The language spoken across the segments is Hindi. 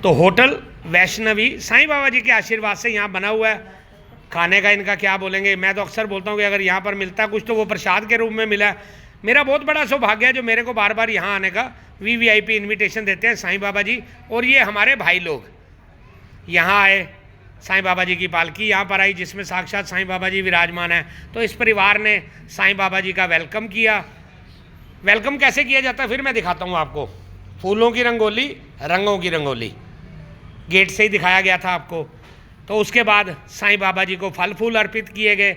तो होटल वैष्णवी साईं बाबा जी के आशीर्वाद से यहाँ बना हुआ है। खाने का इनका क्या बोलेंगे, मैं तो अक्सर बोलता हूँ कि अगर यहाँ पर मिलता है कुछ तो वो प्रसाद के रूप में मिला है। मेरा बहुत बड़ा सौभाग्य है जो मेरे को बार बार यहाँ आने का वीवीआईपी इनविटेशन देते हैं साईं बाबा जी। और ये हमारे भाई लोग यहाँ आए, साईं बाबा जी की पालकी यहाँ पर आई जिसमें साक्षात साईं बाबा जी विराजमान है। तो इस परिवार ने साईं बाबा जी का वेलकम किया। वेलकम कैसे किया जाता है फिर मैं दिखाता हूँ आपको। फूलों की रंगोली, रंगों की रंगोली, गेट से ही दिखाया गया था आपको। तो उसके बाद साईं बाबा जी को फल फूल अर्पित किए गए।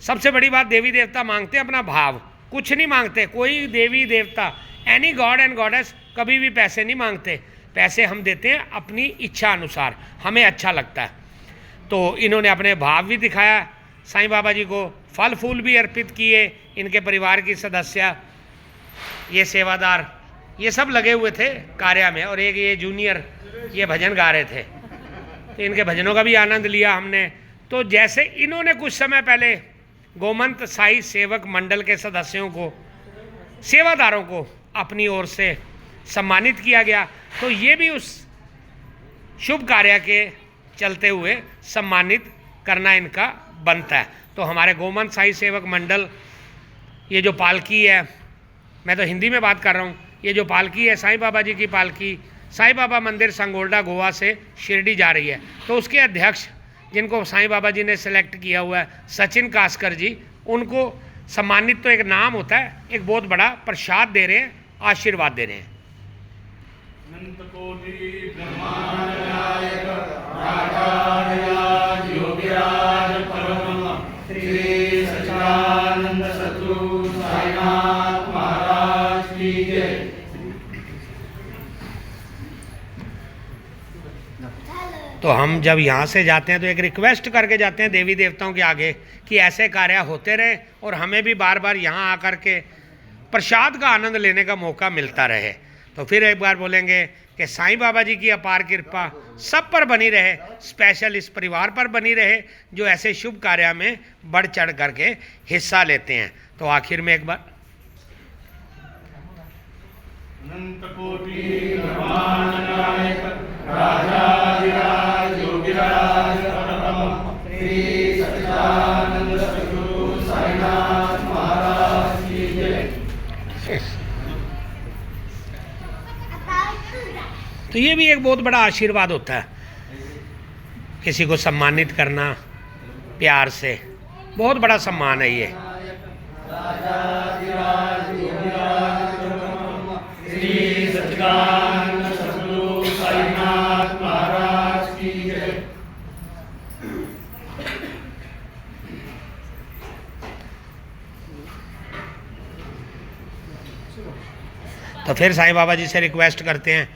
सबसे बड़ी बात, देवी देवता मांगते हैं अपना भाव, कुछ नहीं मांगते। कोई देवी देवता, एनी गॉड एंड गॉडेस कभी भी पैसे नहीं मांगते। पैसे हम देते हैं अपनी इच्छा अनुसार, हमें अच्छा लगता है। तो इन्होंने अपने भाव भी दिखाया साईं बाबा जी को, फल फूल भी अर्पित किए। इनके परिवार की सदस्य, ये सेवादार, ये सब लगे हुए थे कार्य में। और एक ये जूनियर, ये भजन गा रहे थे, तो इनके भजनों का भी आनंद लिया हमने। तो जैसे इन्होंने कुछ समय पहले गोमंत साई सेवक मंडल के सदस्यों को, सेवादारों को अपनी ओर से सम्मानित किया गया, तो ये भी उस शुभ कार्य के चलते हुए सम्मानित करना इनका बनता है। तो हमारे गोमंत साई सेवक मंडल, ये जो पालकी है, मैं तो हिंदी में बात कर रहा हूँ, ये जो पालकी है साईं बाबा जी की पालकी साईं बाबा मंदिर संगोल्डा गोवा से शिरडी जा रही है। तो उसके अध्यक्ष जिनको साईं बाबा जी ने सेलेक्ट किया हुआ है, सचिन कास्कर जी, उनको सम्मानित, तो एक नाम होता है, एक बहुत बड़ा प्रसाद दे रहे हैं, आशीर्वाद दे रहे हैं। तो हम जब यहाँ से जाते हैं तो एक रिक्वेस्ट करके जाते हैं देवी देवताओं के आगे कि ऐसे कार्य होते रहे और हमें भी बार बार यहाँ आकर के प्रसाद का आनंद लेने का मौका मिलता रहे। तो फिर एक बार बोलेंगे कि साईं बाबा जी की अपार कृपा सब पर बनी रहे, स्पेशल इस परिवार पर बनी रहे जो ऐसे शुभ कार्य में बढ़ चढ़ करके हिस्सा लेते हैं। तो आखिर में एक बार तो ये भी एक बहुत बड़ा आशीर्वाद होता है, किसी को सम्मानित करना प्यार से, बहुत बड़ा सम्मान है ये। तो फिर साईं बाबा जी से रिक्वेस्ट करते हैं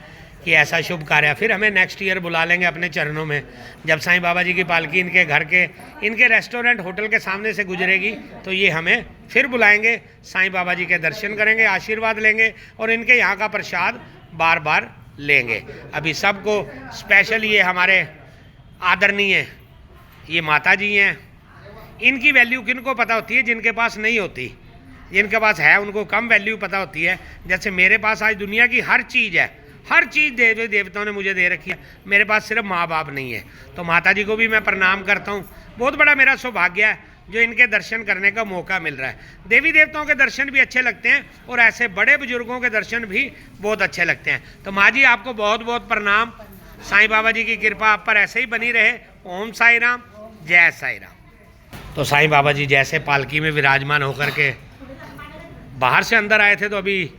कि ऐसा शुभ कार्य फिर हमें नेक्स्ट ईयर बुला लेंगे अपने चरणों में। जब साईं बाबा जी की पालकी इनके घर के, इनके रेस्टोरेंट होटल के सामने से गुजरेगी तो ये हमें फिर बुलाएंगे, साईं बाबा जी के दर्शन करेंगे, आशीर्वाद लेंगे और इनके यहाँ का प्रसाद बार बार लेंगे। अभी सबको स्पेशल ये हमारे आदरणीय ये माता जी हैं, इनकी वैल्यू किनको पता होती है, जिनके पास नहीं होती। जिनके पास है उनको कम वैल्यू पता होती है। जैसे मेरे पास आज दुनिया की हर चीज़ है, हर चीज़ देवी देवताओं ने मुझे दे रखी है, मेरे पास सिर्फ माँ बाप नहीं है। तो माता जी को भी मैं प्रणाम करता हूँ। बहुत बड़ा मेरा सौभाग्य है जो इनके दर्शन करने का मौका मिल रहा है। देवी देवताओं के दर्शन भी अच्छे लगते हैं और ऐसे बड़े बुजुर्गों के दर्शन भी बहुत अच्छे लगते हैं। तो माँ जी आपको बहुत बहुत प्रणाम। साईं बाबा जी की कृपा आप पर ऐसे ही बनी रहे। ओम साई राम, जय साई राम। तो साईं बाबा जी जैसे पालकी में विराजमान होकर के बाहर से अंदर आए थे, तो अभी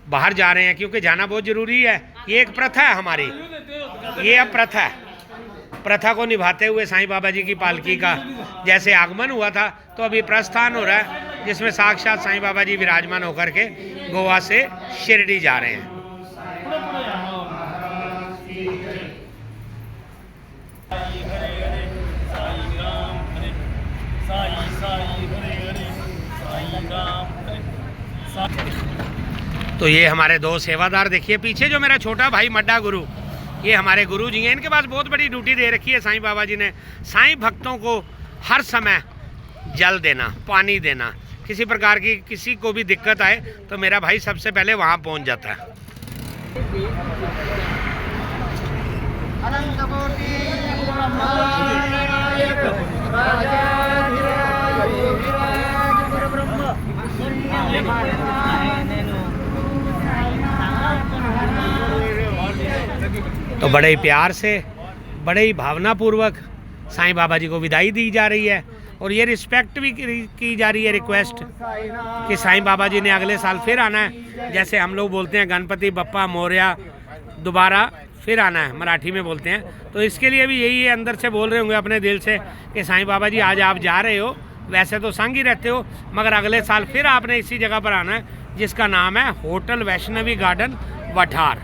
बाहर जा रहे हैं क्योंकि जाना बहुत ज़रूरी है। ये एक प्रथा है हमारी, ये अब प्रथा है। प्रथा को निभाते हुए साईं बाबा जी की पालकी का जैसे आगमन हुआ था, तो अभी प्रस्थान हो रहा है जिसमें साक्षात साईं बाबा जी विराजमान होकर के गोवा से शिरडी जा रहे हैं। तो ये हमारे दो सेवादार देखिए पीछे, जो मेरा छोटा भाई मड्डा गुरु, ये हमारे गुरु जी हैं। इनके पास बहुत बड़ी ड्यूटी दे रखी है साईं बाबा जी ने। साईं भक्तों को हर समय जल देना, पानी देना, किसी प्रकार की किसी को भी दिक्कत आए तो मेरा भाई सबसे पहले वहाँ पहुँच जाता है। तो बड़े ही प्यार से, बड़े ही भावनापूर्वक साईं बाबा जी को विदाई दी जा रही है और ये रिस्पेक्ट भी की जा रही है, रिक्वेस्ट कि साईं बाबा जी ने अगले साल फिर आना है। जैसे हम लोग बोलते हैं गणपति बप्पा मोरया, दोबारा फिर आना है, मराठी में बोलते हैं। तो इसके लिए भी यही अंदर से बोल रहे होंगे अपने दिल से कि साईं बाबा जी आज आप जा रहे हो, वैसे तो संग ही रहते हो, मगर अगले साल फिर आपने इसी जगह पर आना है जिसका नाम है होटल वैष्णवी गार्डन वठार।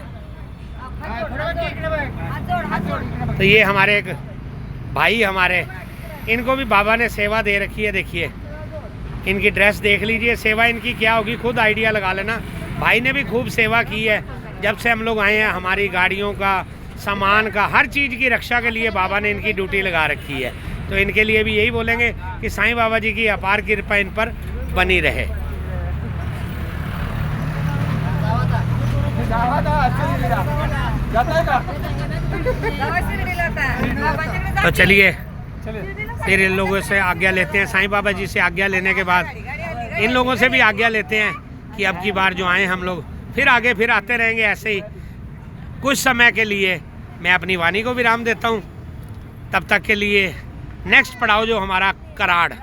तो ये हमारे एक भाई, हमारे इनको भी बाबा ने सेवा दे रखी है। देखिए इनकी ड्रेस देख लीजिए, सेवा इनकी क्या होगी खुद आइडिया लगा लेना। भाई ने भी खूब सेवा की है जब से हम लोग आए हैं। हमारी गाड़ियों का, सामान का, हर चीज़ की रक्षा के लिए बाबा ने इनकी ड्यूटी लगा रखी है। तो इनके लिए भी यही बोलेंगे कि साईं बाबा जी की अपार कृपा इन पर बनी रहे। तो चलिए फिर इन लोगों से आज्ञा लेते हैं। साईं बाबा जी से आज्ञा लेने के बाद इन लोगों से भी आज्ञा लेते हैं कि अब की बार जो आए हम लोग फिर आगे फिर आते रहेंगे ऐसे ही। कुछ समय के लिए मैं अपनी वाणी को विराम देता हूँ। तब तक के लिए नेक्स्ट पड़ाव जो हमारा Karad,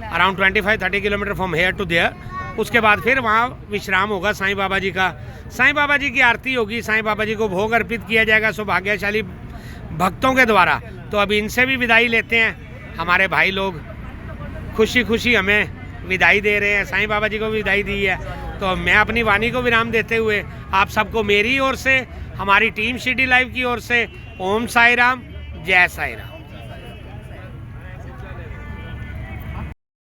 around 25-30 kilometre from here to there, उसके बाद फिर वहाँ विश्राम होगा साईं बाबा जी का। साईं बाबा जी की आरती होगी, साईं बाबा जी को भोग अर्पित किया जाएगा सौभाग्यशाली भक्तों के द्वारा। तो अभी इनसे भी विदाई लेते हैं। हमारे भाई लोग खुशी खुशी हमें विदाई दे रहे हैं, साईं बाबा जी को विदाई दी है। तो मैं अपनी वाणी को विराम देते हुए आप सबको मेरी ओर से, हमारी टीम शिरडी लाइव की ओर से ओम साई राम, जय साई राम।